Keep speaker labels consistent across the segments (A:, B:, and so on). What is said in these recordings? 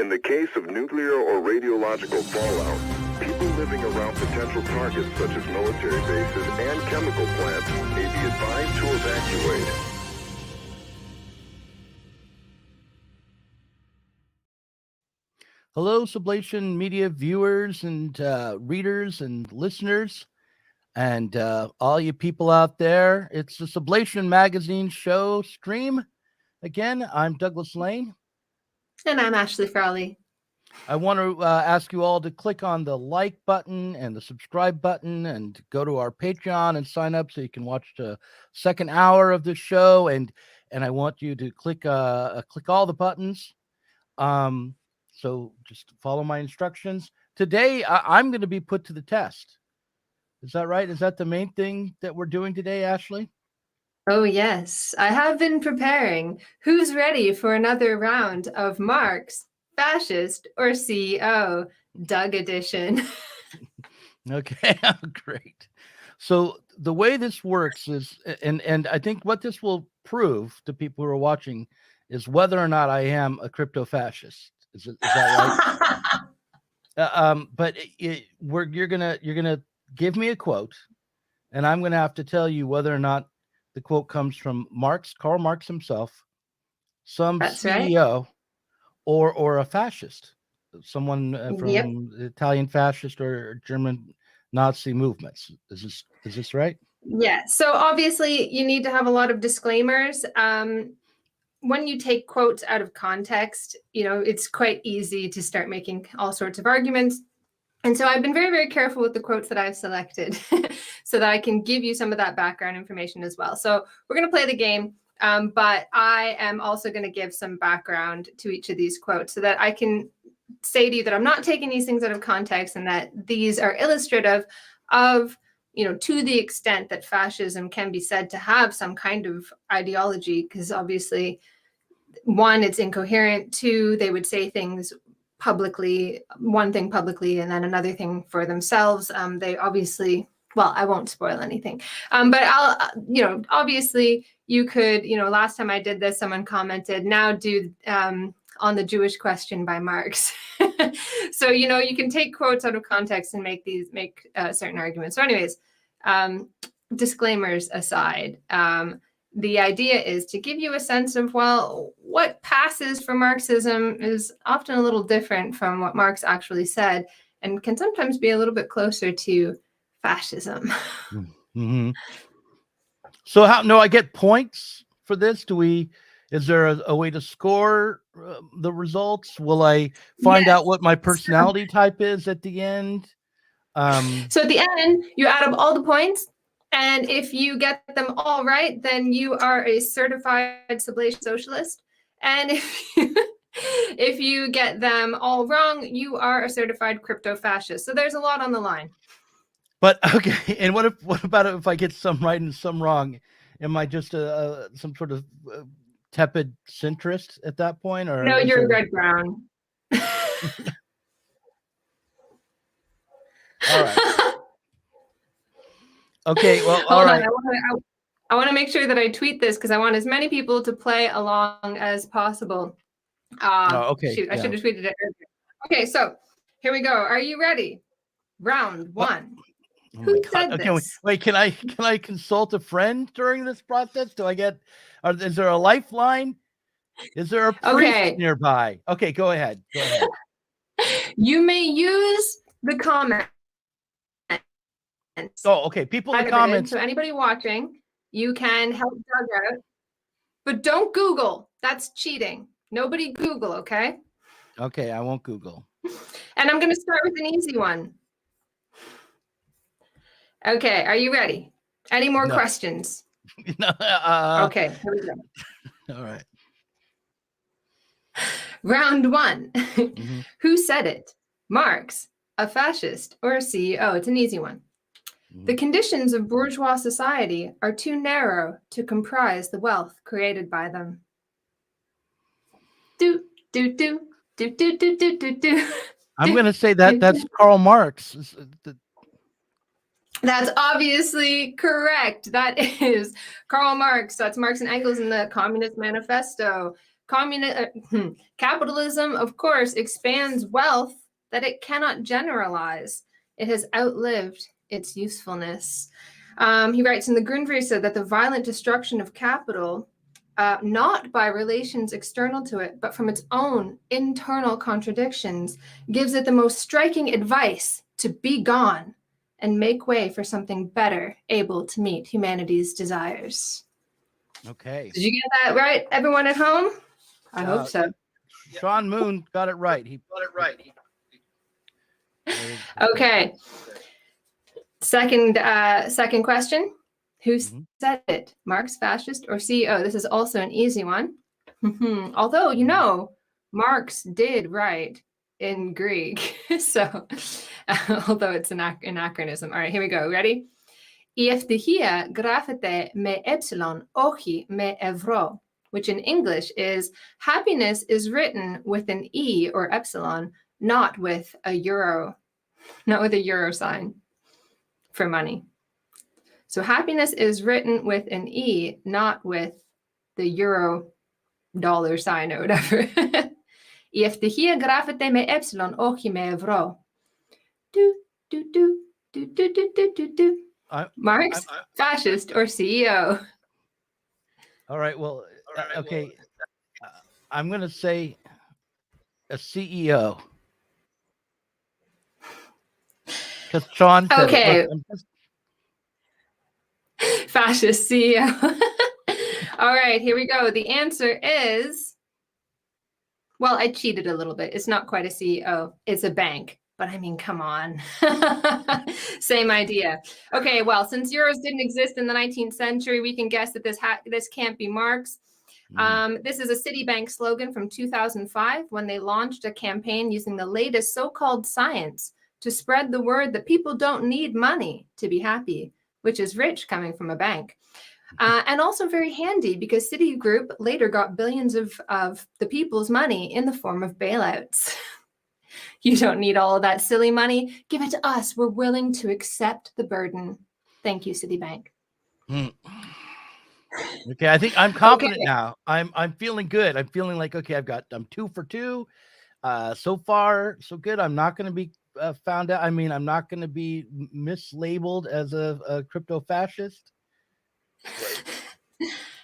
A: In the case of nuclear or radiological fallout, people living around potential targets such as military bases and chemical plants may be advised to evacuate.
B: Hello, Sublation Media viewers and readers and listeners, and all you people out there. It's the Sublation Magazine Show stream. Again, I'm Douglas Lain.
C: And I'm Ashley Frawley.
B: I want to ask you all to click on the like button and the subscribe button and go to our Patreon and sign up so you can watch the second hour of the show. And I want you to click all the buttons. So just follow my instructions. Today, I'm going to be put to the test. Is that right? Is that the main thing that we're doing today, Ashley?
C: Oh, yes. I have been preparing. Who's ready for another round of Marx, Fascist, or CEO? Doug edition.
B: Okay, great. So the way this works is, and I think what this will prove to people who are watching is whether or not I am a crypto fascist. Is that right? But you're gonna give me a quote, and I'm gonna have to tell you whether or not the quote comes from Marx, Karl Marx himself, some
C: That's
B: CEO,
C: right.
B: or a fascist, someone from the Italian fascist or German Nazi movements. Is this right?
C: Yeah. So obviously, you need to have a lot of disclaimers. When you take quotes out of context, it's quite easy to start making all sorts of arguments. And so I've been very, very careful with the quotes that I've selected so that I can give you some of that background information as well. So we're going to play the game, but I am also going to give some background to each of these quotes so that I can say to you that I'm not taking these things out of context and that these are illustrative of, to the extent that fascism can be said to have some kind of ideology, because obviously, one, it's incoherent. Two, they would say things publicly, one thing publicly and then another thing for themselves. They obviously, well, I won't spoil anything, but I'll, obviously you could, last time I did this, someone commented, now do on the Jewish question by Marx. So, you can take quotes out of context and make certain arguments. So anyways, disclaimers aside, the idea is to give you a sense of, well, what passes for Marxism is often a little different from what Marx actually said and can sometimes be a little bit closer to fascism.
B: Mm-hmm. So I get points for this? Is there a way to score the results? Will I find out what my personality type is at the end?
C: So at the end, you add up all the points. And if you get them all right, then you are a certified Sublation socialist. And if you get them all wrong, you are a certified crypto fascist. So there's a lot on the line.
B: But okay, and what about if I get some right and some wrong? Am I just some sort of tepid centrist at that point, or
C: no? You're red-brown.
B: All right. Okay, well,
C: all right. I want to make sure that I tweet this because I want as many people to play along as possible.
B: Okay.
C: Shoot, I should have tweeted it earlier. Okay, so here we go. Are you ready? Round one.
B: Oh
C: Who said this?
B: Wait, can I consult a friend during this process? Is there a lifeline? Is there a priest nearby? Okay, go ahead.
C: You may use the comment.
B: Oh, okay. People in the comments.
C: So anybody watching, you can help Doug out, but don't Google. That's cheating. Nobody Google, okay?
B: Okay, I won't Google.
C: And I'm going to start with an easy one. Okay, are you ready? Any more questions?
B: No.
C: Okay, here we go.
B: All right.
C: Round one. Mm-hmm. Who said it? Marx, a fascist, or a CEO? It's an easy one. The conditions of bourgeois society are too narrow to comprise the wealth created by them.
B: I'm going to say that's Karl Marx.
C: That's obviously correct. That is Karl Marx. That's Marx and Engels in the Communist Manifesto. Capitalism, of course, expands wealth that it cannot generalize. It has outlived its usefulness. He writes in the Grundrisse that the violent destruction of capital, not by relations external to it, but from its own internal contradictions, gives it the most striking advice to be gone and make way for something better, able to meet humanity's desires.
B: Okay.
C: Did you get that right, everyone at home? I hope so.
B: Sean Moon got it right. He got it right.
C: Okay. Second question. Who said it? Marx, fascist, or CEO? This is also an easy one. Although, you know, Marx did write in Greek. So, although it's an anachronism. All right, here we go. Ready? Η ευτυχία γράφεται με έψιλον, όχι με ευρώ, which in English is happiness is written with an E or epsilon, not with a euro sign for money. So happiness is written with an E, not with the euro dollar sign or whatever. Η ευτυχία γράφεται με έψιλον, όχι με ευρώ. Marx, fascist, or CEO?
B: All right. Well, okay. I'm going to say a CEO. Because Sean said
C: okay.
B: It.
C: Fascist CEO. All right, here we go. The answer is, well, I cheated a little bit. It's not quite a CEO. It's a bank. But I mean, come on. Same idea. Okay, well, since euros didn't exist in the 19th century, we can guess that this can't be Marx. This is a Citibank slogan from 2005 when they launched a campaign using the latest so-called science to spread the word that people don't need money to be happy, which is rich coming from a bank. And also very handy because Citigroup later got billions of the people's money in the form of bailouts. You don't need all of that silly money. Give it to us. We're willing to accept the burden. Thank you, Citibank.
B: Okay, I think I'm confident now. I'm feeling good. I'm feeling like, okay, I'm 2 for 2. So far, so good. I'm not going to be found out. I mean, I'm not going to be mislabeled as a crypto fascist.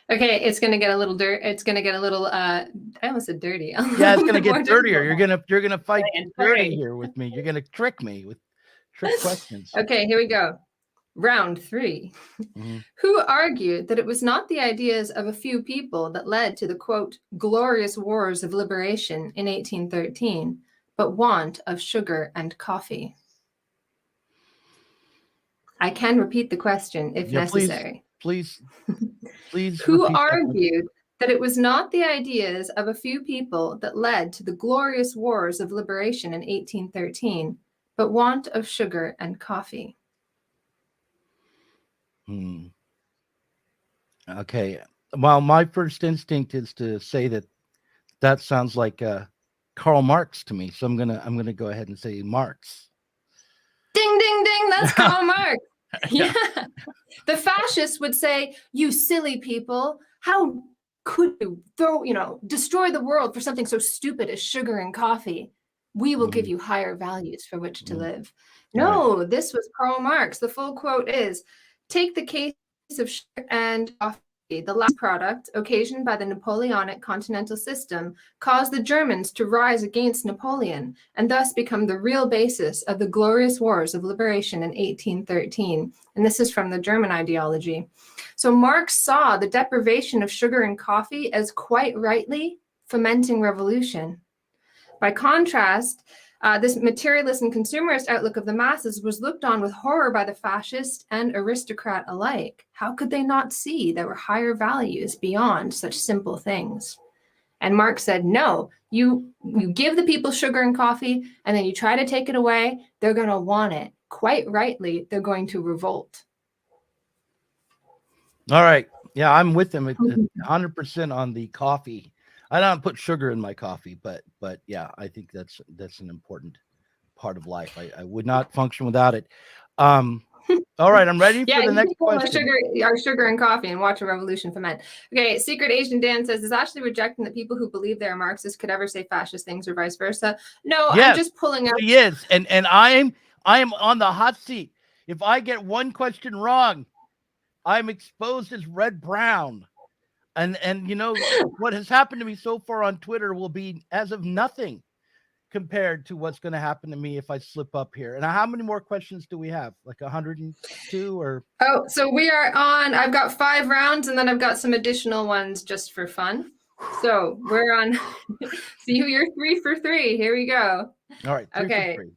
C: Okay, it's going to get a little It's going to get a little. I almost said dirty.
B: Yeah, it's going to get dirtier. You're gonna fight dirty here with me. You're going to trick me with trick questions.
C: Okay, here we go. Round 3. Who argued that it was not the ideas of a few people that led to the, quote, glorious wars of liberation in 1813, but want of sugar and coffee? I can repeat the question if necessary.
B: Please.
C: Who argued that it was not the ideas of a few people that led to the glorious wars of liberation in 1813, but want of sugar and coffee?
B: Okay. Well, my first instinct is to say that sounds like Karl Marx to me. So I'm gonna go ahead and say Marx.
C: Ding, ding, ding. That's Karl Marx. Yeah. The fascists would say, you silly people, how could you destroy the world for something so stupid as sugar and coffee? We will give you higher values for which to live. No, this was Karl Marx. The full quote is, take the case of sugar and coffee. The last product, occasioned by the Napoleonic continental system, caused the Germans to rise against Napoleon and thus become the real basis of the glorious wars of liberation in 1813. And this is from the German ideology. So Marx saw the deprivation of sugar and coffee as quite rightly fomenting revolution. By contrast, this materialist and consumerist outlook of the masses was looked on with horror by the fascist and aristocrat alike. How could they not see there were higher values beyond such simple things? And Marx said, no, you give the people sugar and coffee, and then you try to take it away, they're going to want it. Quite rightly, they're going to revolt.
B: All right. Yeah, I'm with them 100% on the coffee. I don't put sugar in my coffee, but yeah, I think that's an important part of life. I would not function without it. All right, I'm ready
C: Yeah,
B: for the
C: you
B: next
C: can pull
B: question.
C: our sugar and coffee and watch a revolution for men. Okay, Secret Asian Dan says, is actually rejecting that people who believe they're Marxists could ever say fascist things or vice versa. No,
B: Yes,
C: I'm just pulling out.
B: he is, and I am on the hot seat. If I get one question wrong, I'm exposed as red brown. And you know what has happened to me so far on Twitter will be as of nothing compared to what's going to happen to me if I slip up here. And how many more questions do we have? Like 102 or?
C: Oh, so we are on, I've got 5 rounds and then I've got some additional ones just for fun. So we're on, so you're 3 for 3. Here we go.
B: All right. 3
C: okay.
B: for 3.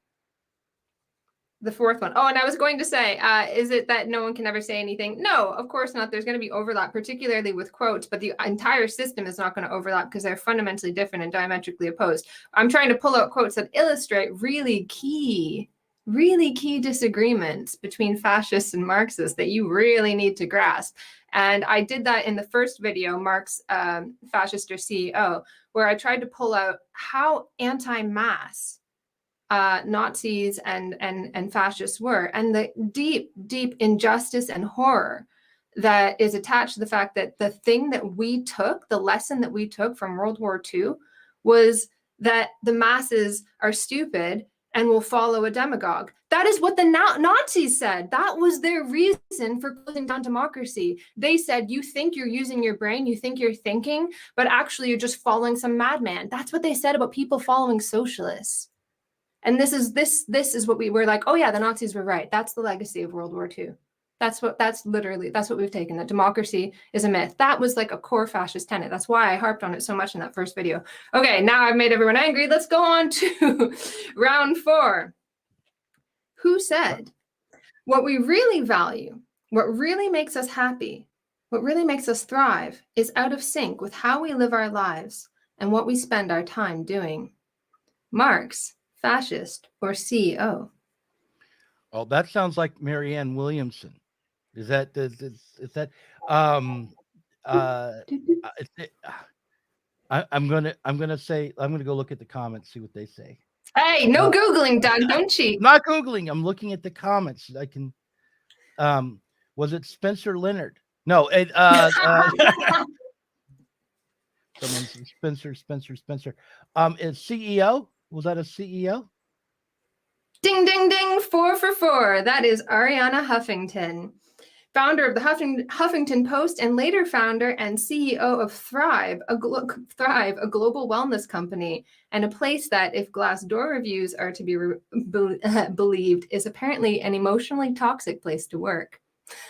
C: The 4th one. Oh, and I was going to say, is it that no one can ever say anything? No, of course not. There's going to be overlap, particularly with quotes, but the entire system is not going to overlap because they're fundamentally different and diametrically opposed. I'm trying to pull out quotes that illustrate really key disagreements between fascists and Marxists that you really need to grasp. And I did that in the first video, Marx, Fascist or CEO, where I tried to pull out how anti-mass Nazis and fascists were, and the deep injustice and horror that is attached to the fact that the thing that we took, the lesson that we took from World War II, was that the masses are stupid and will follow a demagogue. That is what the Nazis said. That was their reason for closing down democracy. They said, you think you're using your brain, you think you're thinking, but actually you're just following some madman. That's what they said about people following socialists. And this is what we were like, oh yeah, the Nazis were right. That's the legacy of World War II. That's what we've taken, that democracy is a myth. That was like a core fascist tenet. That's why I harped on it so much in that first video. Okay, now I've made everyone angry. Let's go on to round 4. Who said, what we really value, what really makes us happy, what really makes us thrive is out of sync with how we live our lives and what we spend our time doing? Marx, fascist, or CEO?
B: Oh, that sounds like Marianne Williamson. Is that I'm gonna go look at the comments, see what they say.
C: Hey, no Googling, Doug. Don't cheat.
B: I'm not Googling. I'm looking at the comments. I can. Was it Spencer Leonard? No. Someone Spencer. Is CEO? Was that a CEO?
C: Ding, ding, ding. 4 for 4. That is Arianna Huffington, founder of the Huffington Post and later founder and CEO of Thrive, a global wellness company, and a place that, if Glassdoor reviews are to be believed, is apparently an emotionally toxic place to work.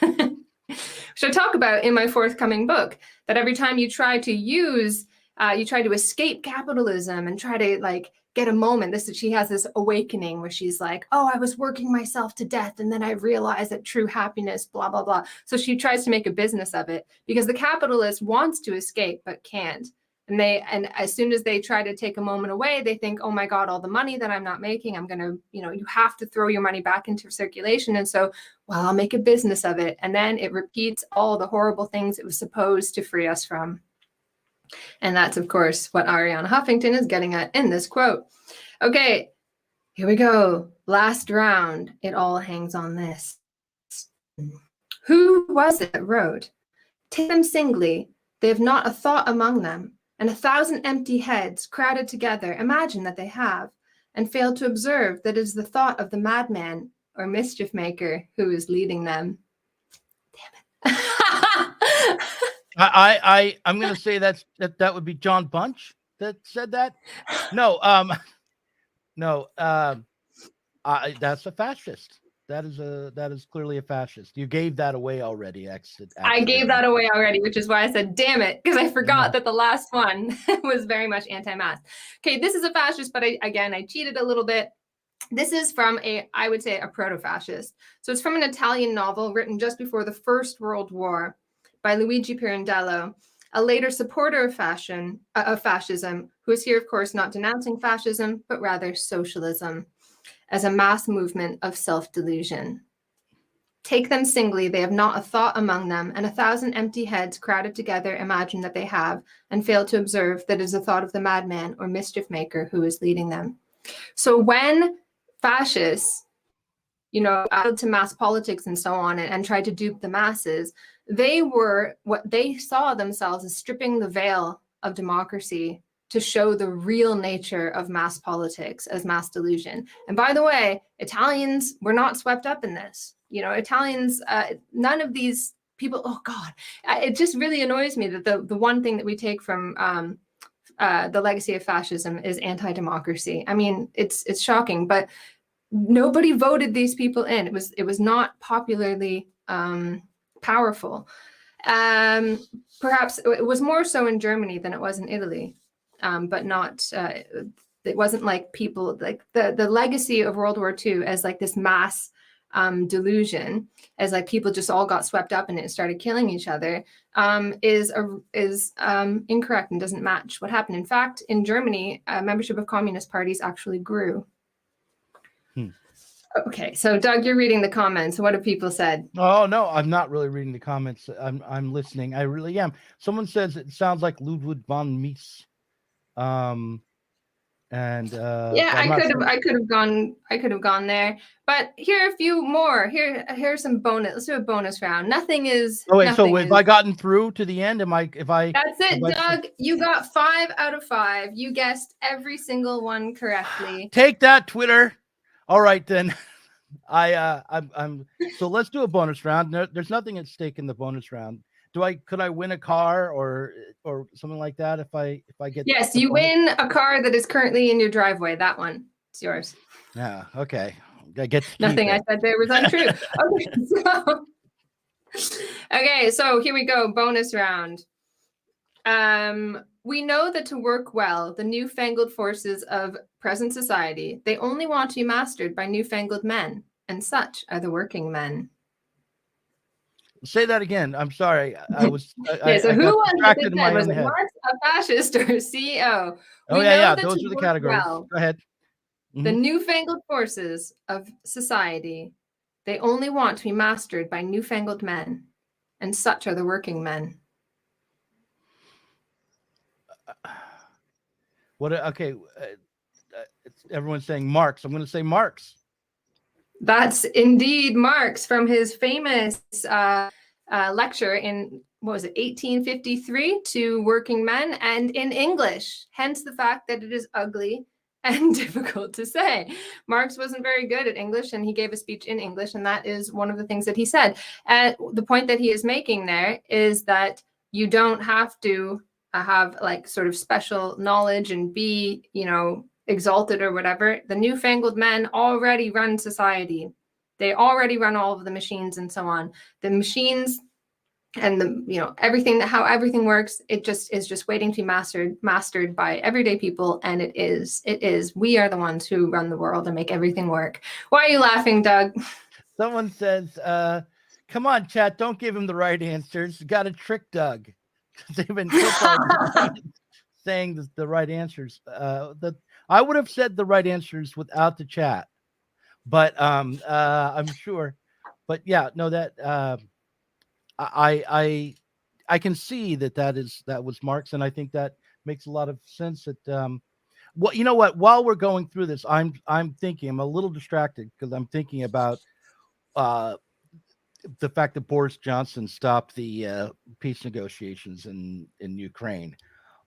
C: Which I talk about in my forthcoming book, that every time you try to escape capitalism and try to get a moment. She has this awakening where she's like, oh, I was working myself to death. And then I realized that true happiness, blah, blah, blah. So she tries to make a business of it because the capitalist wants to escape, but can't. And as soon as they try to take a moment away, they think, oh my God, all the money that I'm not making, I'm going to, you have to throw your money back into circulation. And so, well, I'll make a business of it. And then it repeats all the horrible things it was supposed to free us from. And that's, of course, what Arianna Huffington is getting at in this quote. Okay, here we go. Last round. It all hangs on this. Who was it that wrote, take them singly, they have not a thought among them, and 1,000 empty heads crowded together imagine that they have, and fail to observe that it is the thought of the madman or mischief maker who is leading them. Damn it.
B: I'm going to say that would be John Bunch that said that. No, that's a fascist. That is clearly a fascist. You gave that away already.
C: I gave that away already, which is why I said, damn it, because I forgot that the last one was very much anti-mass. Okay, this is a fascist, but I cheated a little bit. This is from I would say a proto-fascist. So it's from an Italian novel written just before the First World War by Luigi Pirandello, a later supporter of fascism, who is here, of course, not denouncing fascism, but rather socialism as a mass movement of self-delusion. Take them singly, they have not a thought among them, and 1,000 empty heads crowded together imagine that they have, and fail to observe that it is the thought of the madman or mischief maker who is leading them. So when fascists added to mass politics and so on, and tried to dupe the masses. They were what they saw themselves as stripping the veil of democracy to show the real nature of mass politics as mass delusion. And by the way, Italians were not swept up in this. Italians, none of these people, oh God, it just really annoys me that the one thing that we take from the legacy of fascism is anti-democracy. I mean, it's shocking, but nobody voted these people in. It was not popularly powerful. Perhaps it was more so in Germany than it was in Italy, but not. It wasn't like people like the legacy of World War II as like this mass delusion, as like people just all got swept up in it and started killing each other, is incorrect and doesn't match what happened. In fact, in Germany, membership of communist parties actually grew. Okay, so Doug, you're reading the comments. What have people said?
B: Oh no, I'm not really reading the comments. I'm listening. I really am. Someone says it sounds like Ludwig von Mies.
C: Yeah, I could have gone there. But here are a few more. Here's some bonus. Let's do a bonus round. Nothing is.
B: Oh wait, so have I gotten through to the end?
C: That's it, Doug. You got 5 out of 5. You guessed every single one correctly.
B: Take that, Twitter. All right then. I'm so let's do a bonus round. There's nothing at stake in the bonus round. Could I win a car or something like that if I get?
C: Yes, you win a car that is currently in your driveway. That one, it's yours.
B: Yeah. Okay. I get
C: nothing I said there was untrue. Okay, so here we go. Bonus round. We know that to work well, the newfangled forces of present society, they only want to be mastered by newfangled men, and such are the working men.
B: Say that again. I'm sorry. I was.
C: So who was it? Was it Marx, a fascist, or CEO?
B: Yeah. Those are the categories. Go ahead.
C: Mm-hmm. The newfangled forces of society, they only want to be mastered by newfangled men, and such are the working men.
B: What? Okay. Everyone's saying Marx. I'm going to say Marx.
C: That's indeed Marx from his famous lecture in, what was it, 1853 to working men, and in English, hence the fact that it is ugly and difficult to say. Marx wasn't very good at English, and he gave a speech in English, and that is one of the things that he said. And the point that he is making there is that you don't have to have like sort of special knowledge and be, exalted or whatever. The newfangled men already run society. They already run all of the machines and so on. The machines and the everything, how everything works, it just is just waiting to be mastered by everyday people. And it is we are the ones who run the world and make everything work. Why are you laughing, Doug?
B: Someone says, come on, chat, don't give him the right answers. You got to trick Doug. They've been saying the right answers. I would have said the right answers without the chat, but I'm sure. But yeah, no, that I can see that was Marx, and I think that makes a lot of sense. That well, you know what? While we're going through this, I'm thinking, I'm a little distracted because I'm thinking about the fact that Boris Johnson stopped the peace negotiations in Ukraine.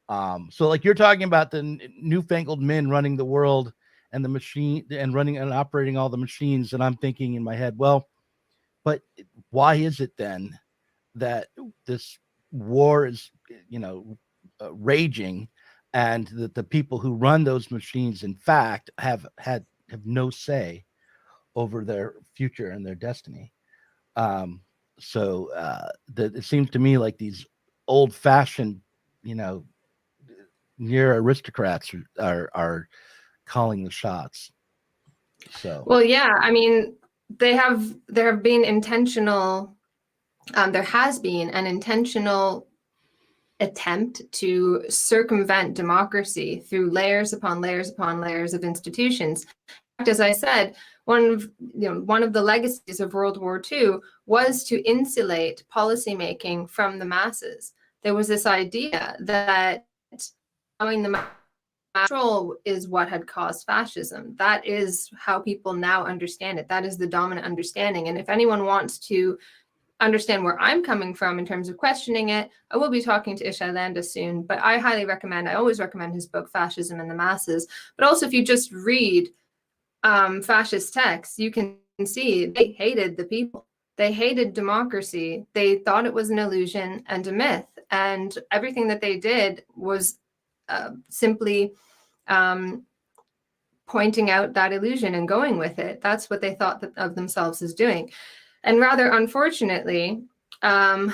B: So like you're talking about the newfangled men running the world and the machine and running and operating all the machines. And I'm thinking in my head, well, but why is it then that this war is, raging, and that the people who run those machines, in fact, have no say over their future and their destiny? So it seems to me like these old-fashioned, near aristocrats are calling the shots. So
C: well, yeah, I mean, there has been an intentional attempt to circumvent democracy through layers upon layers upon layers of institutions. As I said, one of the legacies of World War II was to insulate policymaking from the masses. There was this idea that allowing the control is what had caused fascism. That is how people now understand it. That is the dominant understanding. And if anyone wants to understand where I'm coming from in terms of questioning it, I will be talking to Ishai Landa soon, but I highly recommend, I always recommend his book, Fascism and the Masses. But also if you just read fascist texts, you can see they hated the people. They hated democracy. They thought it was an illusion and a myth. And everything that they did was simply pointing out that illusion and going with it. That's what they thought of themselves as doing. And rather unfortunately, I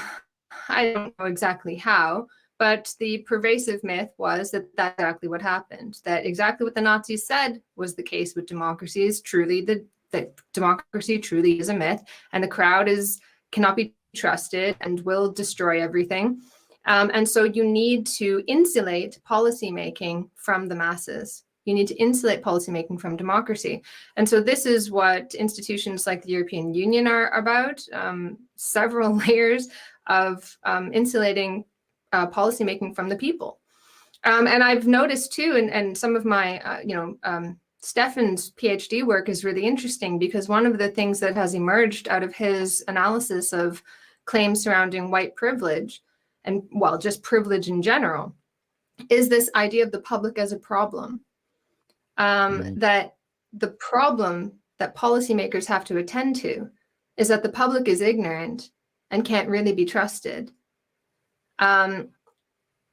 C: don't know exactly how, but the pervasive myth was that that's exactly what happened, that exactly what the Nazis said was the case with democracy is truly that democracy truly is a myth, and the crowd cannot be trusted and will destroy everything. And so you need to insulate policymaking from the masses. You need to insulate policymaking from democracy. And so this is what institutions like the European Union are about, several layers of insulating policymaking from the people. And I've noticed too, and some of my, Stefan's PhD work is really interesting because one of the things that has emerged out of his analysis of claims surrounding white privilege, and well, just privilege in general, is this idea of the public as a problem. That the problem that policymakers have to attend to is that the public is ignorant and can't really be trusted.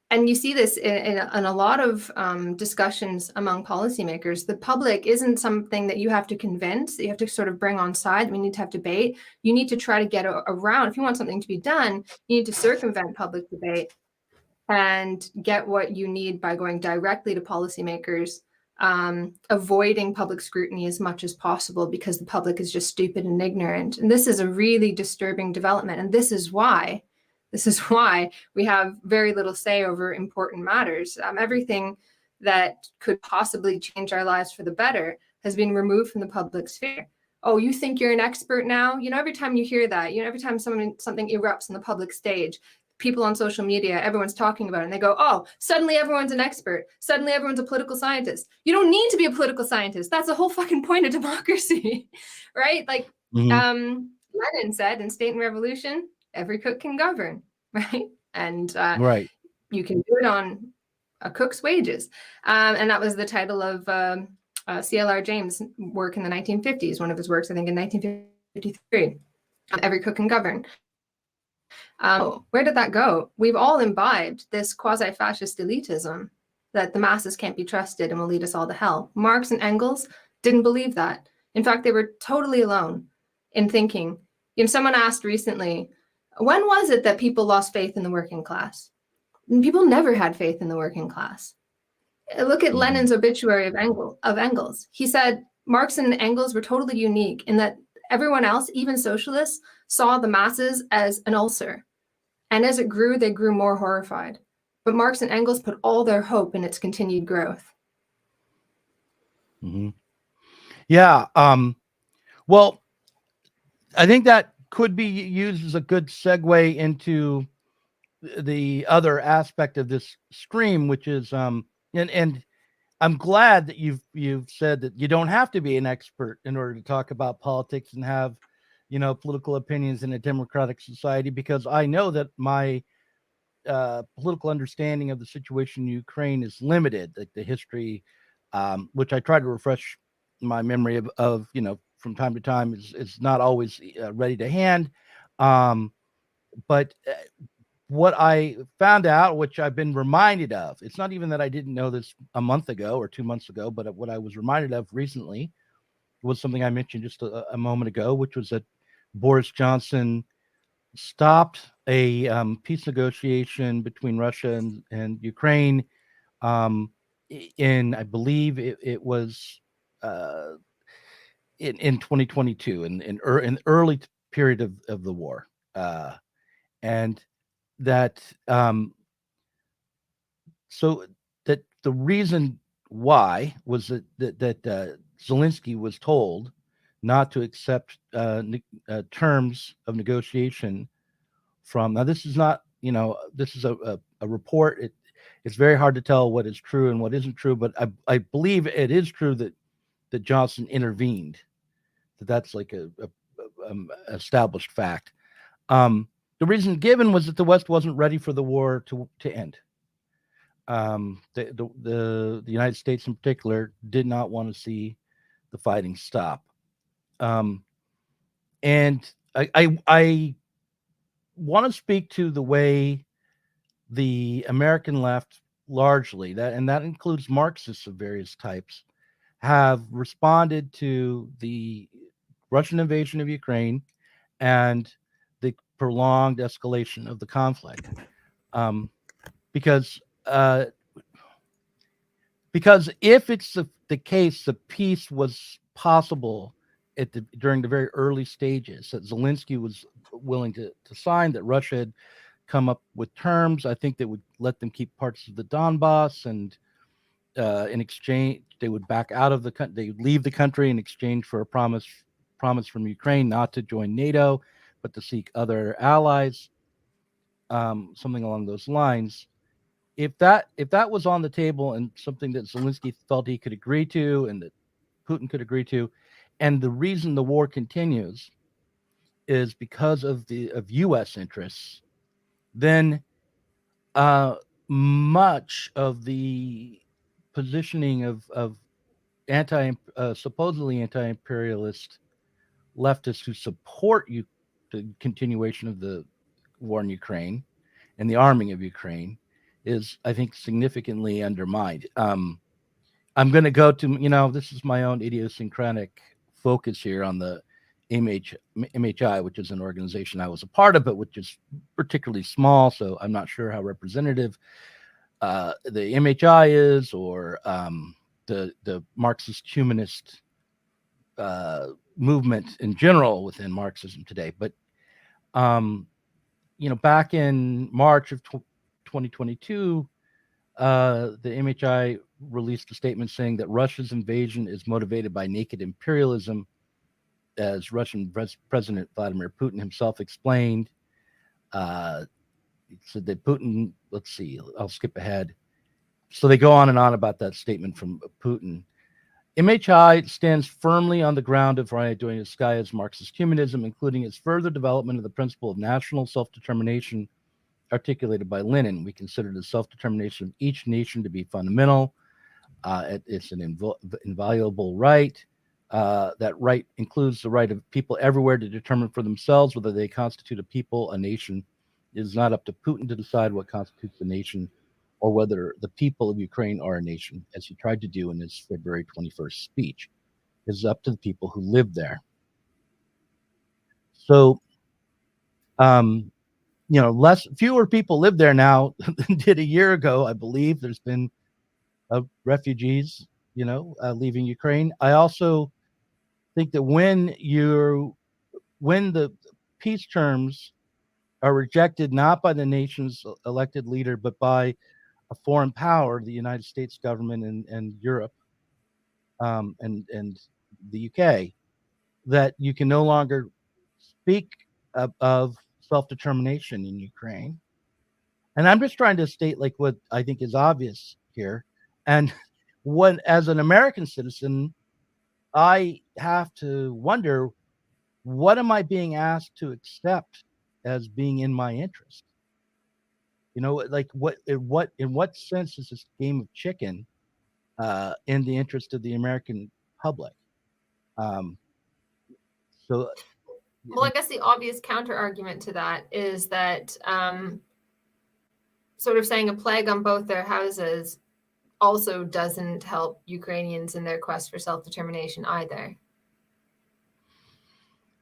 C: And you see this in a lot of discussions among policymakers. The public isn't something that you have to convince, that you have to sort of bring on side. We need to have debate. You need to try to get around. If you want something to be done, you need to circumvent public debate and get what you need by going directly to policymakers, avoiding public scrutiny as much as possible because the public is just stupid and ignorant. And this is a really disturbing development. And this is why we have very little say over important matters. Everything that could possibly change our lives for the better has been removed from the public sphere. Oh, you think you're an expert now? Every time you hear that, every time something erupts in the public stage, people on social media, everyone's talking about it, and they go, oh, suddenly everyone's an expert. Suddenly everyone's a political scientist. You don't need to be a political scientist. That's the whole fucking point of democracy, right? Like Lenin said in State and Revolution, every cook can govern, right? And
B: Right.
C: You can do it on a cook's wages. And that was the title of C.L.R. James' work in the 1950s, one of his works, I think, in 1953. Every cook can govern. Where did that go? We've all imbibed this quasi-fascist elitism that the masses can't be trusted and will lead us all to hell. Marx and Engels didn't believe that. In fact, they were totally alone in thinking. Someone asked recently, when was it that people lost faith in the working class? And people never had faith in the working class. Look at Lenin's obituary of Engels. He said Marx and Engels were totally unique in that everyone else, even socialists, saw the masses as an ulcer. And as it grew, they grew more horrified. But Marx and Engels put all their hope in its continued growth.
B: Yeah. Well, I think that could be used as a good segue into the other aspect of this stream, which is, and I'm glad that you've said that you don't have to be an expert in order to talk about politics and have, political opinions in a democratic society, because I know that my political understanding of the situation in Ukraine is limited. Like the history, which I try to refresh my memory of from time to time, is not always ready to hand. But what I found out, which I've been reminded of, it's not even that I didn't know this a month ago or 2 months ago, but what I was reminded of recently was something I mentioned just a moment ago, which was that Boris Johnson stopped a peace negotiation between Russia and Ukraine in, I believe it was in 2022, in the early period of the war, and that so that the reason why was that Zelensky was told not to accept terms of negotiation from. Now, this is not, this is a report. it's very hard to tell what is true and what isn't true. But I believe it is true that Johnson intervened. That's like a established fact. The reason given was that the West wasn't ready for the war to end. The United States in particular did not want to see the fighting stop. And I want to speak to the way the American left largely, that includes Marxists of various types, have responded to the Russian invasion of Ukraine and the prolonged escalation of the conflict. Because if it's the case, the peace was possible during the very early stages, that Zelensky was willing to sign, that Russia had come up with terms, I think, that would let them keep parts of the Donbass, and in exchange, they would back out of the country. They would leave the country in exchange for a promise from Ukraine not to join NATO, but to seek other allies, something along those lines. If that was on the table and something that Zelensky felt he could agree to and that Putin could agree to, and the reason the war continues is because of U.S. interests, then much of the positioning of supposedly anti-imperialist leftists who support the continuation of the war in Ukraine and the arming of Ukraine is, I think, significantly undermined. I'm going to go to, this is my own idiosyncratic focus here on the MHI, which is an organization I was a part of, but which is particularly small, so I'm not sure how representative the MHI is, or the Marxist humanist movement in general within Marxism today. But back in March of 2022, the MHI released a statement saying that Russia's invasion is motivated by naked imperialism, as Russian President Vladimir Putin himself explained. He said that Putin, let's see, I'll skip ahead. So they go on and on about that statement from Putin. MHI stands firmly on the ground of Ryadoyevskaya's Marxist humanism, including its further development of the principle of national self-determination articulated by Lenin. We consider the self-determination of each nation to be fundamental. It's an inviolable right. That right includes the right of people everywhere to determine for themselves whether they constitute a people, a nation. It is not up to Putin to decide what constitutes a nation, or whether the people of Ukraine are a nation, as he tried to do in his February 21st speech. It is up to the people who live there. So, fewer people live there now than did a year ago, I believe. There's been refugees, leaving Ukraine. I also think that when the peace terms are rejected not by the nation's elected leader, but by a foreign power, the United States government and Europe, and the UK, that you can no longer speak of self-determination in Ukraine. And I'm just trying to state like what I think is obvious here. And when, as an American citizen, I have to wonder, what am I being asked to accept as being in my interest? Like in what sense is this game of chicken in the interest of the American public?
C: Well, I guess the obvious counter argument to that is that sort of saying a plague on both their houses also doesn't help Ukrainians in their quest for self-determination either.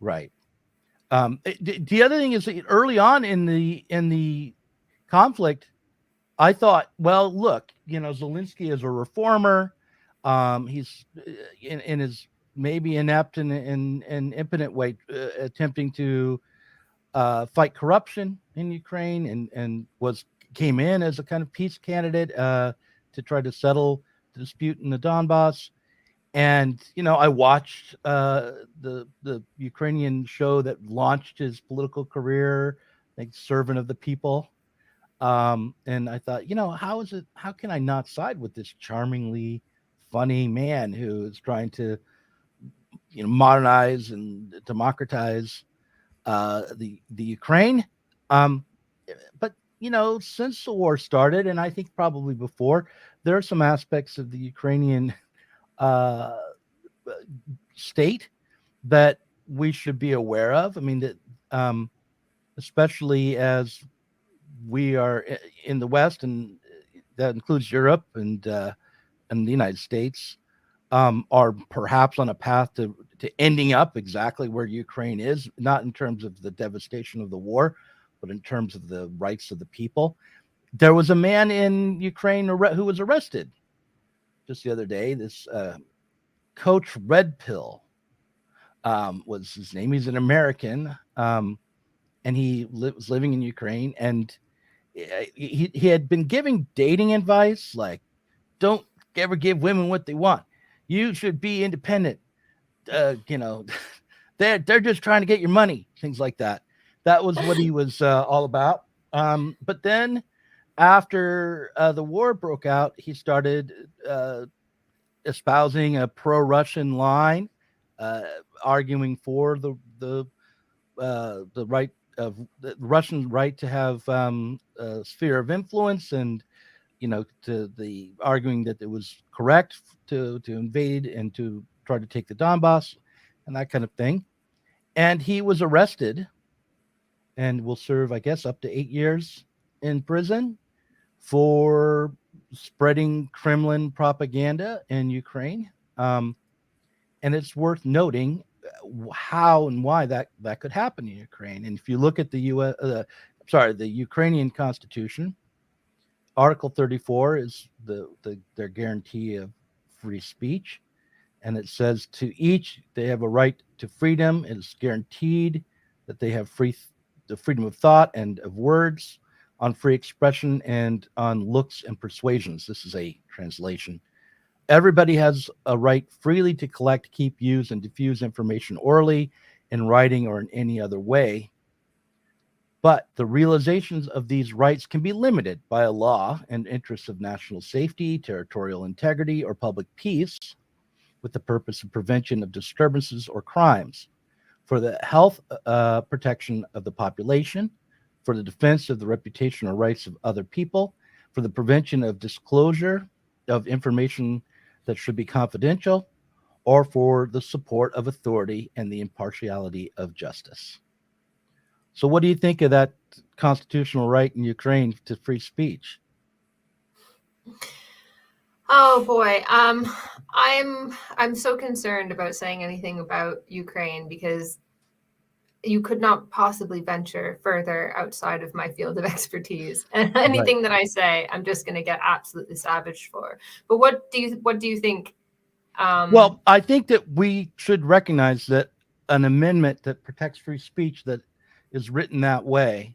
B: Right. The other thing is that early on in the conflict, I thought, well, look, Zelensky is a reformer. He's in his maybe inept and impotent way attempting to fight corruption in Ukraine, and came in as a kind of peace candidate to try to settle the dispute in the Donbass. And I watched the Ukrainian show that launched his political career, like Servant of the People. And I thought, how can I not side with this charmingly funny man who is trying to, modernize and democratize the Ukraine? Um, but since the war started, and I think probably before, there are some aspects of the Ukrainian uh, state that we should be aware of. I mean, that especially as we are in the West, and that includes Europe and the United States, are perhaps on a path to ending up exactly where Ukraine is, not in terms of the devastation of the war, but in terms of the rights of the people. There was a man in Ukraine who was arrested just the other day. This Coach Red Pill was his name. He's an American, and he was living in Ukraine, and he had been giving dating advice like, don't ever give women what they want. You should be independent. They're just trying to get your money, things like that. That was what he was all about. But then after the war broke out, he started espousing a pro-Russian line, arguing for the right of the Russian right to have a sphere of influence, and to the arguing that it was correct to invade and to try to take the Donbass and that kind of thing. And he was arrested and will serve, I guess, up to 8 years in prison for spreading Kremlin propaganda in Ukraine. And it's worth noting how and why that could happen in Ukraine. And if you look at the Ukrainian Constitution, Article 34 is their guarantee of free speech, and it says to each they have a right to freedom. It is guaranteed that they have the freedom of thought and of words, on free expression, and on looks and persuasions. This is a translation. Everybody has a right freely to collect, keep, use, and diffuse information orally, in writing, or in any other way. But the realizations of these rights can be limited by a law and interests of national safety, territorial integrity, or public peace, with the purpose of prevention of disturbances or crimes, for the health protection of the population, for the defense of the reputation or rights of other people, for the prevention of disclosure of information that should be confidential, or for the support of authority and the impartiality of justice. So what do you think of that constitutional right in Ukraine to free speech?
C: Oh boy, I'm so concerned about saying anything about Ukraine, because you could not possibly venture further outside of my field of expertise. And anything that I say, I'm just going to get absolutely savaged for. But what do you think?
B: Well, I think that we should recognize that an amendment that protects free speech that is written that way,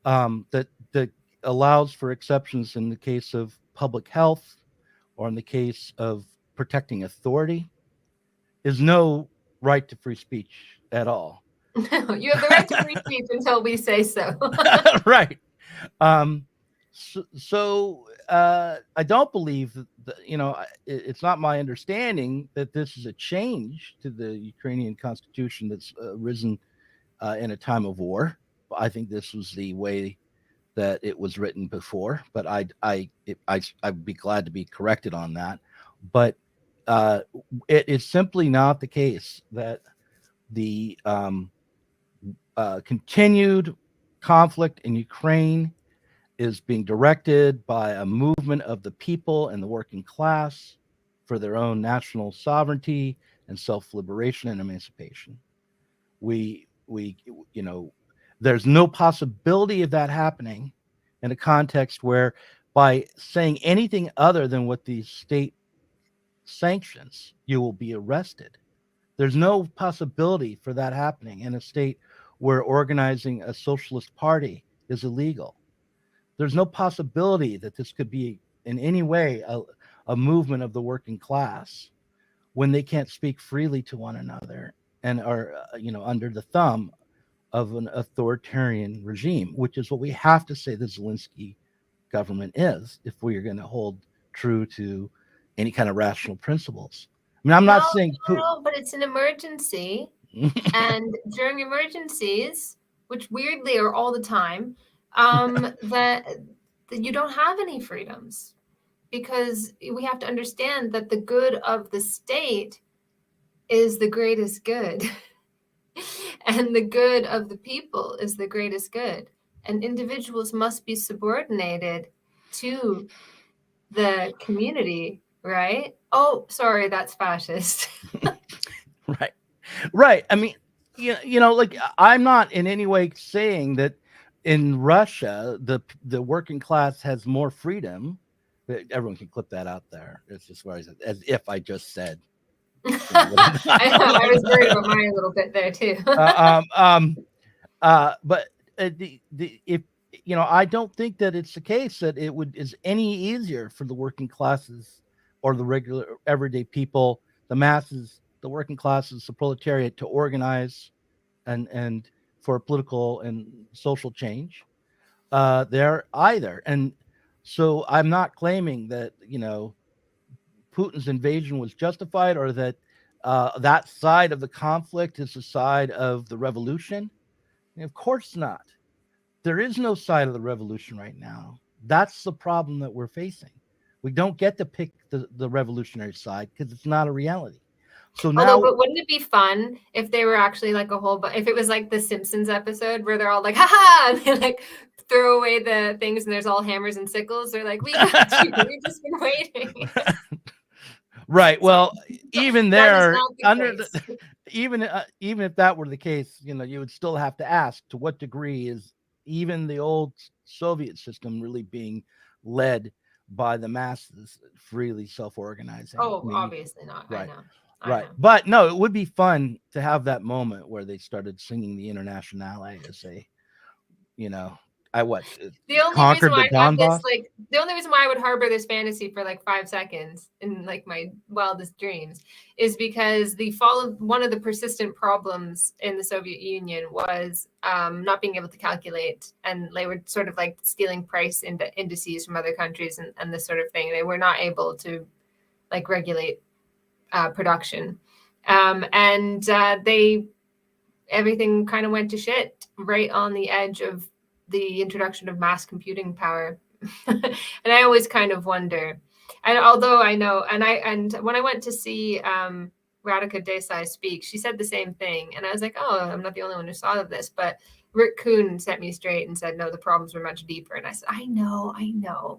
B: that allows for exceptions in the case of public health or in the case of protecting authority, is no right to free speech at all.
C: You have the right to free speech until we say so.
B: Right. So I don't believe that, it's not my understanding that this is a change to the Ukrainian constitution that's arisen in a time of war. I think this was the way that it was written before, but I'd be glad to be corrected on that. But it is simply not the case that the continued conflict in Ukraine is being directed by a movement of the people and the working class for their own national sovereignty and self-liberation and emancipation. There's no possibility of that happening in a context where, by saying anything other than what the state sanctions, you will be arrested. There's no possibility for that happening in a state where organizing a socialist party is illegal. There's no possibility that this could be in any way a movement of the working class when they can't speak freely to one another and are under the thumb of an authoritarian regime, which is what we have to say the Zelensky government is if we are going to hold true to any kind of rational principles. I mean, I'm not saying
D: no, but it's an emergency. And during emergencies, which weirdly are all the time, that you don't have any freedoms, because we have to understand that the good of the state is the greatest good. And the good of the people is the greatest good. And individuals must be subordinated to the community, right? Oh, sorry, that's fascist.
B: Right. I mean, like, I'm not in any way saying that in Russia the working class has more freedom. Everyone can clip that out there. It's just where I said, as if I just said.
D: I know. I was worried about mine a little bit there too.
B: But if I don't think that it's the case that it is any easier for the working classes or the regular everyday people, the masses, the working classes, the proletariat, to organize and for political and social change there either. And so I'm not claiming that Putin's invasion was justified, or that that side of the conflict is the side of the revolution. And of course not. There is no side of the revolution right now. That's the problem that we're facing. We don't get to pick the revolutionary side because it's not a reality. So now,
D: but wouldn't it be fun if they were actually like if it was like the Simpsons episode where they're all like, haha, and they like throw away the things and there's all hammers and sickles. They're like, we got you. We've just been waiting.
B: Right. Well, even there, even if that were the case, you would still have to ask, to what degree is even the old Soviet system really being led by the masses, freely self-organizing?
D: Oh, obviously not.
B: Right.
D: I know.
B: But no, it would be fun to have that moment where they started singing the Internationale as they, the only reason why
D: the only reason why I would harbor this fantasy for like 5 seconds in like my wildest dreams is because the fall of one of the persistent problems in the Soviet Union was not being able to calculate, and they were sort of like stealing price indices from other countries and this sort of thing. They were not able to like regulate production, and everything kind of went to shit right on the edge of the introduction of mass computing power. And I always kind of wonder, and although I know, and when I went to see Radhika Desai speak, she said the same thing, and I was like, oh, I'm not the only one who saw this. But Rick Kuhn set me straight and said, no, the problems were much deeper. And I said, I know,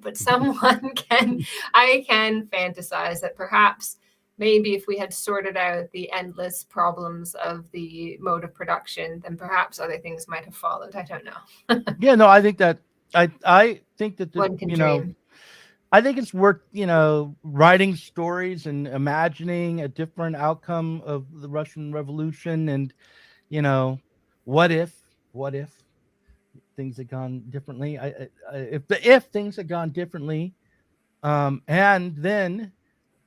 D: but I can fantasize that perhaps maybe if we had sorted out the endless problems of the mode of production, then perhaps other things might have followed. I don't know.
B: Yeah, no, I think that I think that
D: one can dream.
B: I think it's worth writing stories and imagining a different outcome of the Russian Revolution, and what if things had gone differently? If things had gone differently, and then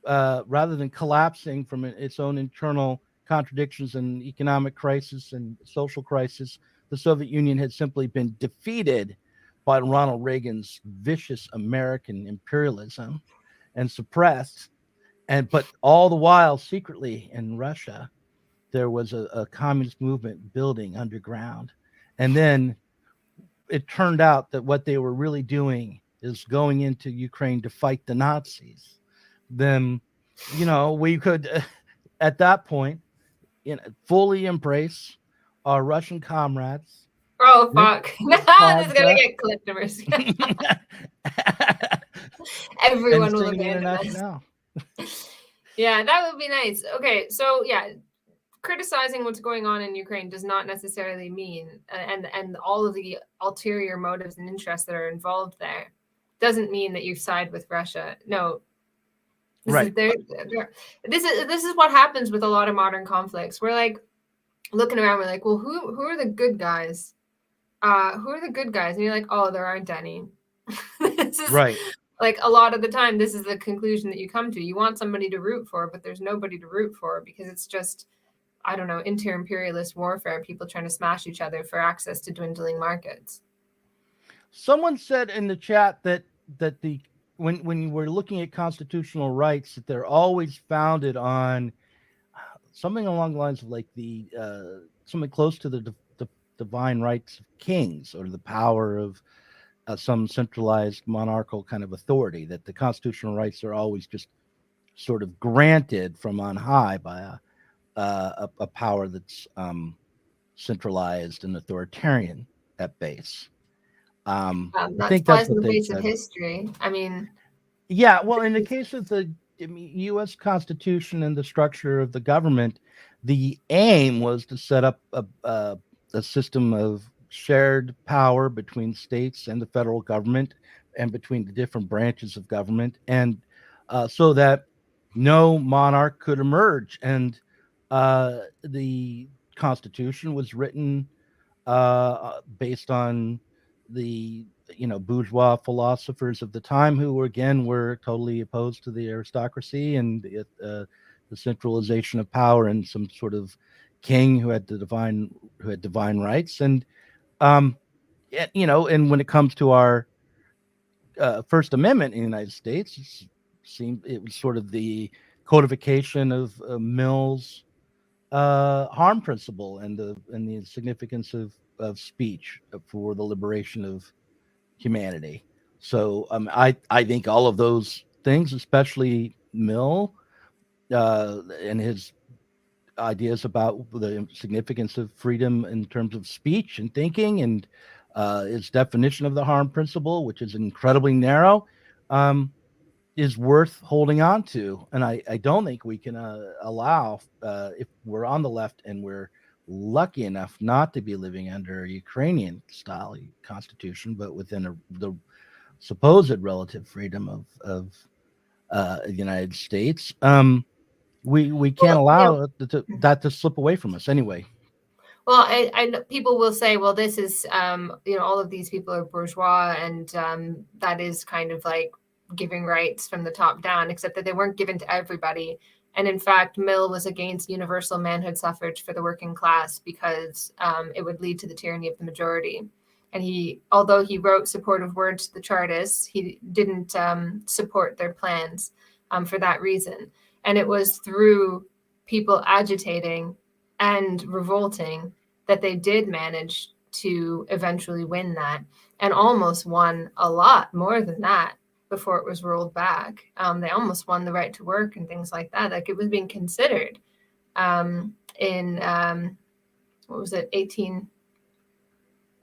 B: rather than collapsing from its own internal contradictions and economic crisis and social crisis, the Soviet Union had simply been defeated by Ronald Reagan's vicious American imperialism and suppressed. But all the while, secretly in Russia, there was a communist movement building underground. And then it turned out that what they were really doing is going into Ukraine to fight the Nazis. Then, we could, at that point, fully embrace our Russian comrades.
D: Oh, fuck. This is going to get clipped. Everyone will abandon us. Yeah, that would be nice. Okay, so yeah, criticizing what's going on in Ukraine does not necessarily mean, and all of the ulterior motives and interests that are involved there, doesn't mean that you side with Russia. No. This is what happens with a lot of modern conflicts. We're like looking around, we're like, well, who are the good guys? Who are the good guys? And you're like, oh, there aren't any. This is right. Like a lot of the time, this is the conclusion that you come to. You want somebody to root for, but there's nobody to root for because it's just I don't know, inter-imperialist warfare, people trying to smash each other for access to dwindling markets.
B: Someone said in the chat that the when we're looking at constitutional rights, that they're always founded on something along the lines of like the something close to the divine rights of kings, or the power of some centralized monarchical kind of authority, that the constitutional rights are always just sort of granted from on high by a power that's centralized and authoritarian at base. I
D: That
B: think
D: flies
B: that's
D: in
B: what
D: the
B: they
D: face of
B: said.
D: history. I mean,
B: Yeah, well, in the case of the U.S. Constitution and the structure of the government, the aim was to set up a system of shared power between states and the federal government, and between the different branches of government, and so that no monarch could emerge. And the Constitution was written based on the bourgeois philosophers of the time, who were totally opposed to the aristocracy and the centralization of power and some sort of king who had divine rights. And and when it comes to our First Amendment in the United States, it was sort of the codification of Mill's harm principle and the significance of speech for the liberation of humanity. So I think all of those things, especially Mill and his ideas about the significance of freedom in terms of speech and thinking, and his definition of the harm principle, which is incredibly narrow, is worth holding on to. And I don't think we can allow, if we're on the left and we're lucky enough not to be living under a Ukrainian style constitution, but within the supposed relative freedom of the United States, we can't allow that to slip away from us anyway.
D: Well, I know people will say, well, this is, all of these people are bourgeois, and that is kind of like giving rights from the top down, except that they weren't given to everybody. And in fact, Mill was against universal manhood suffrage for the working class because it would lead to the tyranny of the majority. And although he wrote supportive words to the Chartists, he didn't support their plans for that reason. And it was through people agitating and revolting that they did manage to eventually win that, and almost won a lot more than that before it was rolled back. They almost won the right to work and things like that. Like, it was being considered in what was it, the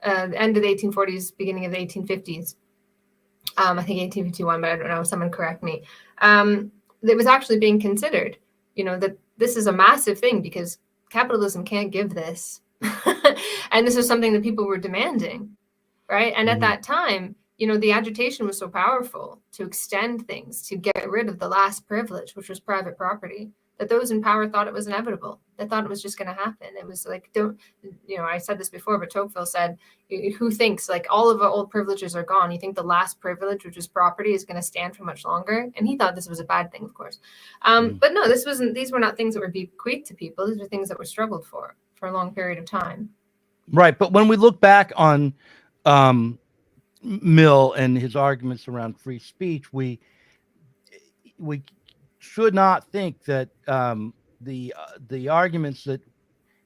D: end of the 1840s, beginning of the 1850s. I think 1851, but I don't know. Someone correct me. It was actually being considered, that this is a massive thing because capitalism can't give this. And this is something that people were demanding, right? And at that time, the agitation was so powerful to extend things, to get rid of the last privilege, which was private property, that those in power thought it was inevitable. They thought it was just going to happen. It was like, I said this before, but Tocqueville said, who thinks like all of the old privileges are gone? You think the last privilege, which is property, is going to stand for much longer? And he thought this was a bad thing, of course. But no, these were not things that were bequeathed to people. These were things that were struggled for a long period of time.
B: Right. But when we look back on Mill and his arguments around free speech, we should not think that the arguments that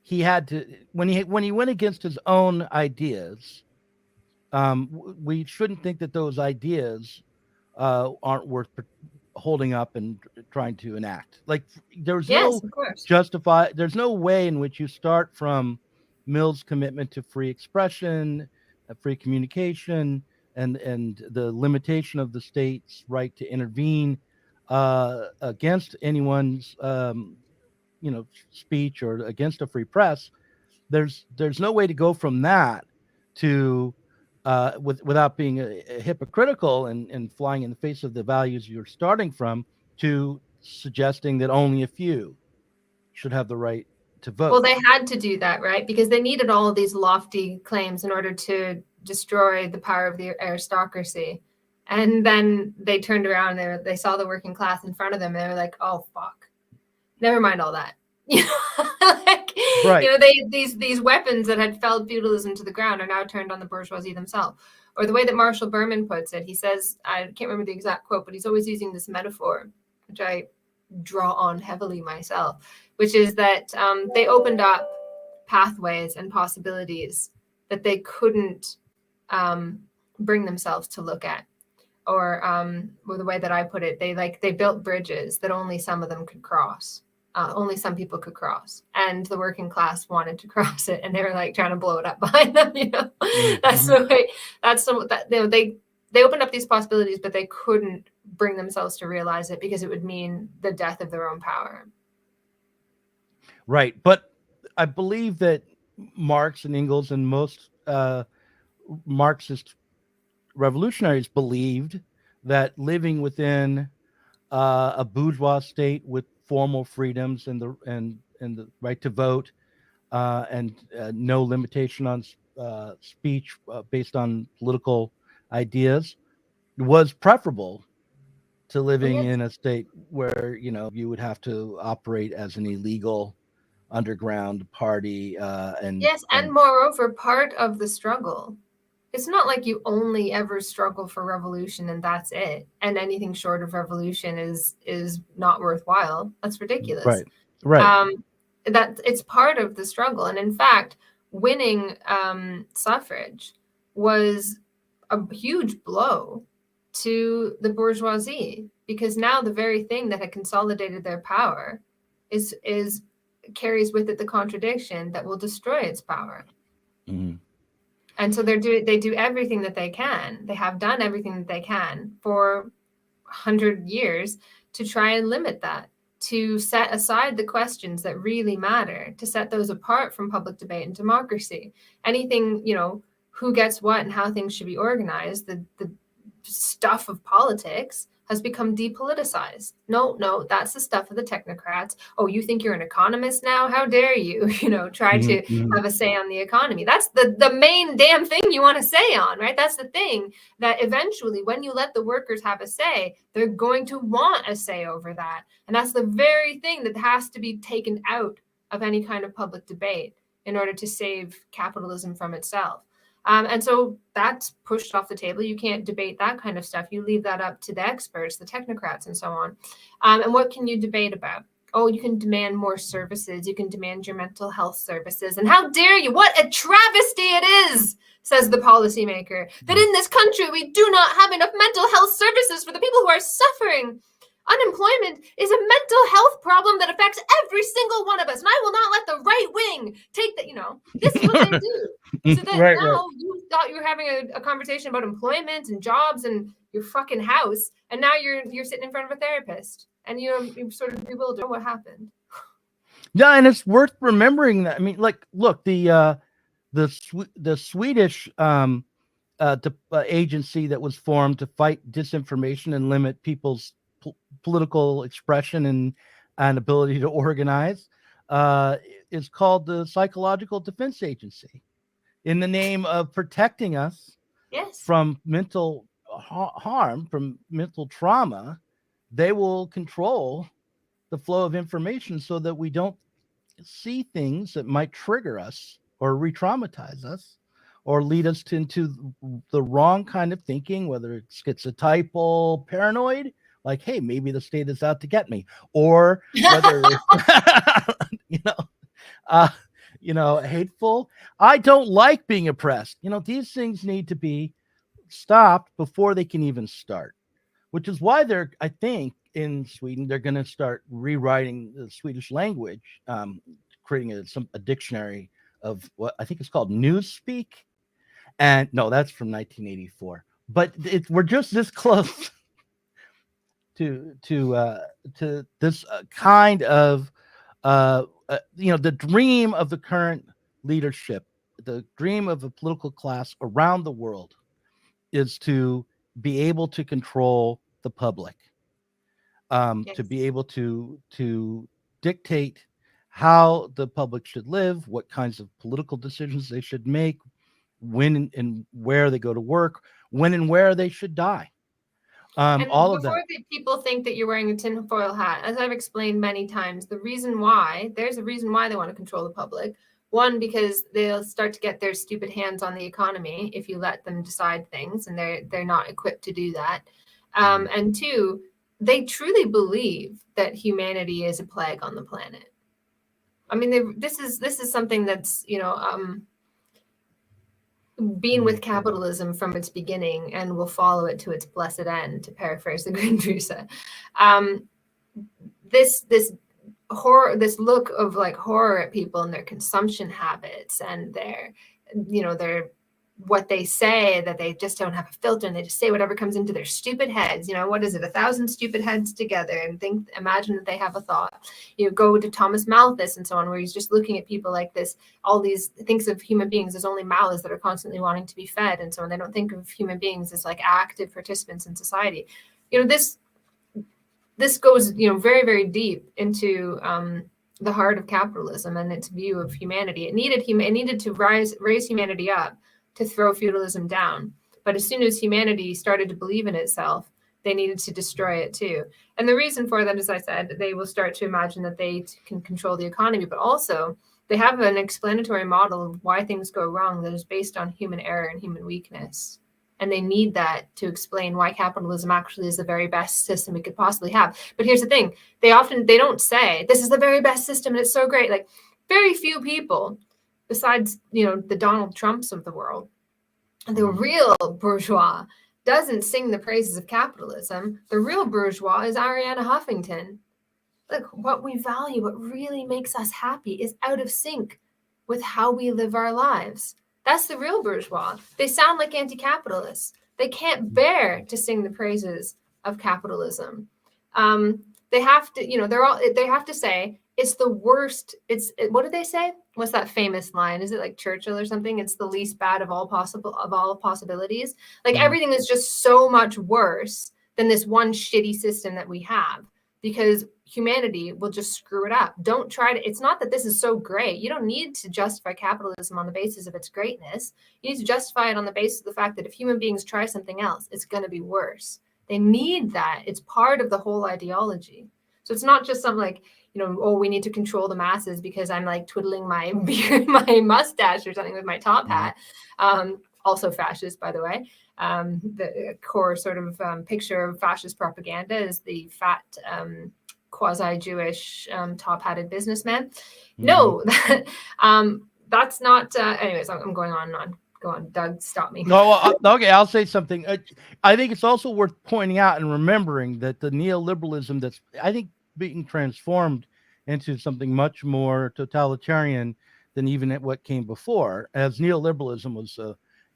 B: he had to, when he went against his own ideas, we shouldn't think that those ideas aren't worth holding up and trying to enact. Like, there's no way in which you start from Mill's commitment to free expression, free communication, and the limitation of the state's right to intervene against anyone's speech, or against a free press. There's no way to go from that to without being hypocritical and flying in the face of the values you're starting from, to suggesting that only a few should have the right to vote.
D: Well, they had to do that, right? Because they needed all of these lofty claims in order to destroy the power of the aristocracy. And then they turned around and they saw the working class in front of them, and they were like, oh, fuck. Never mind all that. Like,
B: Right.
D: You know, these weapons that had felled feudalism to the ground are now turned on the bourgeoisie themselves. Or the way that Marshall Berman puts it, he says, I can't remember the exact quote, but he's always using this metaphor, which I draw on heavily myself, which is that they opened up pathways and possibilities that they couldn't bring themselves to look at. Or the way that I put it, they built bridges that only some of them could cross. Only some people could cross, and the working class wanted to cross it, and they were like trying to blow it up behind them. You know, that's the way. They opened up these possibilities, but they couldn't bring themselves to realize it because it would mean the death of their own power.
B: Right, but I believe that Marx and Engels and most Marxist revolutionaries believed that living within a bourgeois state with formal freedoms and the right to vote and no limitation on speech based on political ideas was preferable to living in a state where, you know, you would have to operate as an illegal underground party. And
D: moreover, part of the struggle. It's not like you only ever struggle for revolution and that's it. And anything short of revolution is not worthwhile. That's ridiculous.
B: Right.
D: That it's part of the struggle. And in fact, winning suffrage was a huge blow to the bourgeoisie, because now the very thing that had consolidated their power is carries with it the contradiction that will destroy its power.
B: Mm-hmm.
D: And so they do everything that they can. They have done everything that they can for 100 years to try and limit that, to set aside the questions that really matter, to set those apart from public debate and democracy. Anything, you know, who gets what and how things should be organized, the stuff of politics has become depoliticized. No, that's the stuff of the technocrats. Oh, you think you're an economist now? How dare you, you know, try to have a say on the economy? That's the main damn thing you want to say on, right? That's the thing that eventually, when you let the workers have a say, they're going to want a say over that. And that's the very thing that has to be taken out of any kind of public debate in order to save capitalism from itself. And so that's pushed off the table. You can't debate that kind of stuff. You leave that up to the experts, the technocrats, and so on. And what can you debate about? Oh, you can demand more services. You can demand your mental health services. And how dare you? What a travesty it is, says the policymaker, that in this country we do not have enough mental health services for the people who are suffering. Unemployment is a mental health problem that affects every single one of us. And I will not let the right wing take that, you know, this is what they do. So that now you thought you were having a conversation about employment and jobs and your fucking house. And now you're sitting in front of a therapist and you sort of bewildered what happened.
B: Yeah. And it's worth remembering that. I mean, like, look, the Swedish agency that was formed to fight disinformation and limit people's political expression and ability to organize is called the Psychological Defense Agency, in the name of protecting us from mental harm, from mental trauma. They will control the flow of information so that we don't see things that might trigger us or re-traumatize us or lead us into the wrong kind of thinking, whether it's schizotypal, paranoid, like, hey, maybe the state is out to get me, or whether it's, hateful. I don't like being oppressed. You know, these things need to be stopped before they can even start, which is why I think in Sweden, they're going to start rewriting the Swedish language, creating a dictionary of what I think is called Newspeak. And no, that's from 1984. But we're just this close to this kind of the dream of the current leadership, the dream of the political class around the world is to be able to control the public, to be able to dictate how the public should live, what kinds of political decisions they should make, when and where they go to work, when and where they should die.
D: And
B: all of
D: before
B: that.
D: people think that you're wearing a tinfoil hat, as I've explained many times, there's a reason why they want to control the public. One, because they'll start to get their stupid hands on the economy if you let them decide things, and they're not equipped to do that. And two, they truly believe that humanity is a plague on the planet. I mean, this is something that's, been with capitalism from its beginning and will follow it to its blessed end, to paraphrase the Green Drusa. This horror, this look of like horror at people and their consumption habits and their what they say, that they just don't have a filter and they just say whatever comes into their stupid heads. What is it? 1,000 stupid heads together and imagine that they have a thought. Go to Thomas Malthus and so on, where he's just looking at people like this. All these thinks of human beings as only mouths that are constantly wanting to be fed and so on. They don't think of human beings as like active participants in society. This goes, very, very deep into the heart of capitalism and its view of humanity. It needed to raise humanity up to throw feudalism down. But as soon as humanity started to believe in itself, they needed to destroy it too. And the reason for that, as I said, they will start to imagine that they can control the economy, but also they have an explanatory model of why things go wrong that is based on human error and human weakness. And they need that to explain why capitalism actually is the very best system we could possibly have. But here's the thing. They don't say, this is the very best system and it's so great. Like, very few people, besides, the Donald Trumps of the world, the real bourgeois doesn't sing the praises of capitalism. The real bourgeois is Arianna Huffington. Look, what we value, what really makes us happy is out of sync with how we live our lives. That's the real bourgeois. They sound like anti-capitalists. They can't bear to sing the praises of capitalism. They have to, they have to say it's the worst. What do they say? What's that famous line? Is it like Churchill or something? It's the least bad of all possibilities. Like everything is just so much worse than this one shitty system that we have, because humanity will just screw it up. Don't try to, it's not that this is so great. You don't need to justify capitalism on the basis of its greatness. You need to justify it on the basis of the fact that if human beings try something else, it's going to be worse. They need that. It's part of the whole ideology. So it's not just something like, we need to control the masses because I'm like twiddling my beard, my mustache or something with my top hat. Also fascist, by the way. The core sort of picture of fascist propaganda is the fat, quasi-Jewish, top-hatted businessman. No, that's not. Anyways, I'm going on and on. Go on, Doug, stop me.
B: No, okay, I'll say something. I think it's also worth pointing out and remembering that the neoliberalism that's, I think, being transformed into something much more totalitarian than even what came before, as neoliberalism was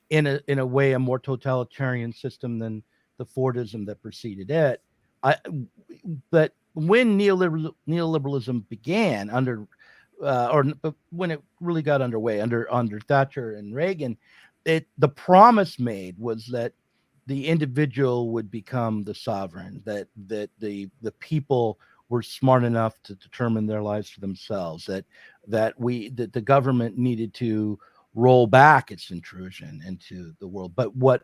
B: in a way a more totalitarian system than the Fordism that preceded it. But when neoliberalism began under when it really got underway under Thatcher and Reagan, the promise made was that the individual would become the sovereign, that the people were smart enough to determine their lives for themselves, that the government needed to roll back its intrusion into the world. But what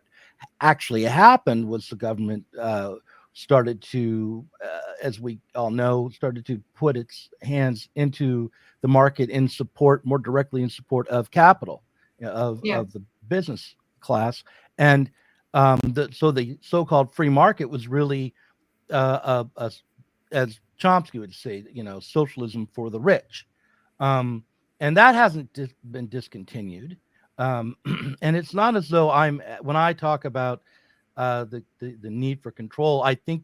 B: actually happened was the government started to, as we all know, started to put its hands into the market in support, more directly in support of capital, of the business class. And so the so-called free market was really, as Chomsky would say, socialism for the rich. And that hasn't been discontinued. And it's not as though when I talk about the need for control, I think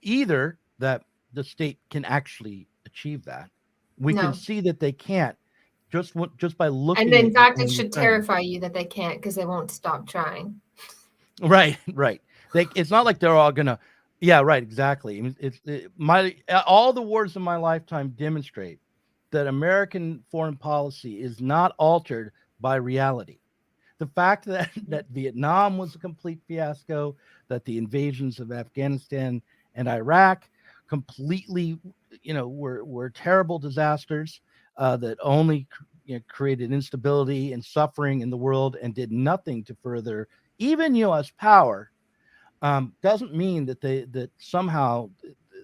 B: either that the state can actually achieve that. We can see that they can't just by looking.
D: And in fact, it should terrify you that they can't, because they won't stop trying.
B: Right. It's not like they're all gonna. Yeah, right. Exactly. All the wars of my lifetime demonstrate that American foreign policy is not altered by reality. The fact that Vietnam was a complete fiasco, that the invasions of Afghanistan and Iraq completely, were terrible disasters that only created instability and suffering in the world and did nothing to further even U.S. power. doesn't mean that somehow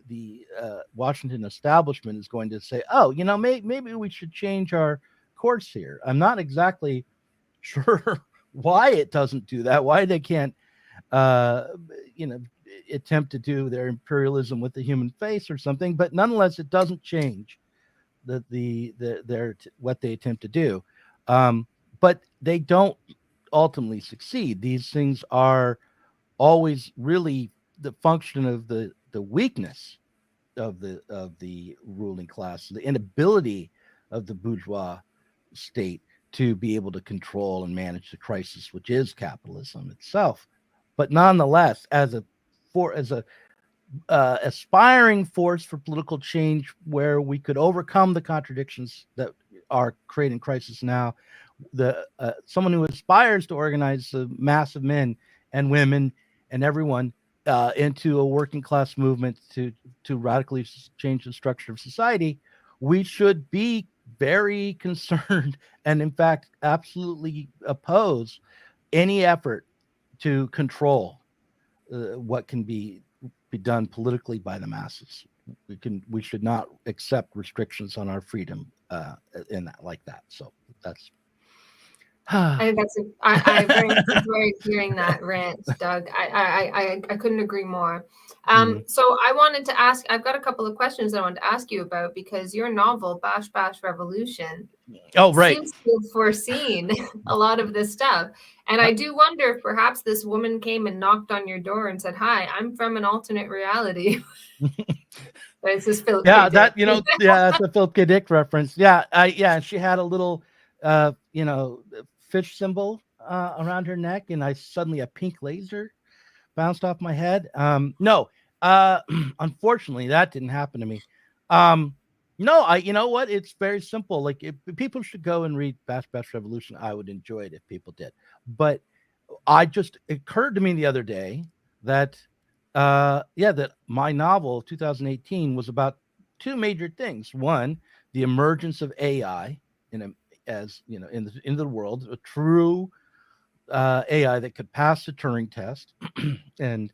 B: the Washington establishment is going to say, oh, maybe we should change our course here. I'm not exactly sure why it doesn't do that, why they can't attempt to do their imperialism with the human face or something, but nonetheless it doesn't change what they attempt to do. But they don't ultimately succeed. These things are always really the function of the weakness of the ruling class, the inability of the bourgeois state to be able to control and manage the crisis, which is capitalism itself. But nonetheless, as a aspiring force for political change, where we could overcome the contradictions that are creating crisis now, someone who aspires to organize a mass of men and women and everyone into a working class movement to radically change the structure of society, we should be very concerned and in fact absolutely oppose any effort to control what can be done politically by the masses. We should not accept restrictions on our freedom in that like that. So that's
D: I think I very enjoyed hearing that rant, Doug. I couldn't agree more. So I wanted to ask, I've got a couple of questions I wanted to ask you about, because your novel, Bash Bash Revolution, seems to have foreseen a lot of this stuff. And I do wonder if perhaps this woman came and knocked on your door and said, hi, I'm from an alternate reality. It's this Philip K. Dick.
B: That's a Philip K. Dick reference. She had a little fish symbol around her neck, and suddenly a pink laser bounced off my head. No, unfortunately that didn't happen to me. No, you know what? It's very simple. Like, if people should go and read Bash Bash Revolution, I would enjoy it if people did. But it occurred to me the other day that that my novel 2018 was about two major things. One, the emergence of AI in the world, a true AI that could pass the Turing test, and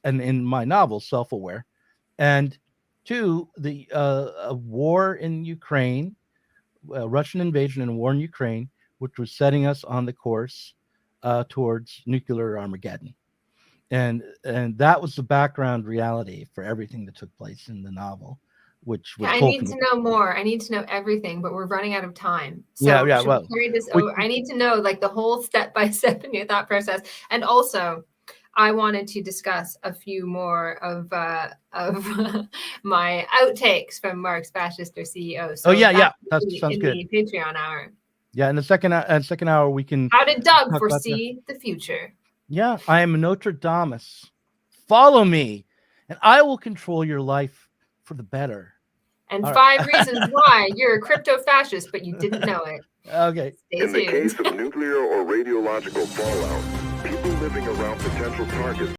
B: in my novel, self-aware. And two, the war in Ukraine, Russian invasion and a war in Ukraine, which was setting us on the course towards nuclear Armageddon. And that was the background reality for everything that took place in the novel, which was
D: I need to know more. I need to know everything, but we're running out of time. So
B: well,
D: I need to know like the whole step-by-step in your thought process. And also, I wanted to discuss a few more of my outtakes from Marx, Fascist or CEO. So
B: that sounds good.
D: The Patreon hour.
B: Yeah, in the second hour we can.
D: How did Doug foresee the future?
B: Yeah, I am Notre Damus. Follow me, and I will control your life for the better.
D: And 5 reasons why you're a crypto fascist, but you didn't know it.
B: Okay.
A: In the case of nuclear or radiological fallout, people living around potential targets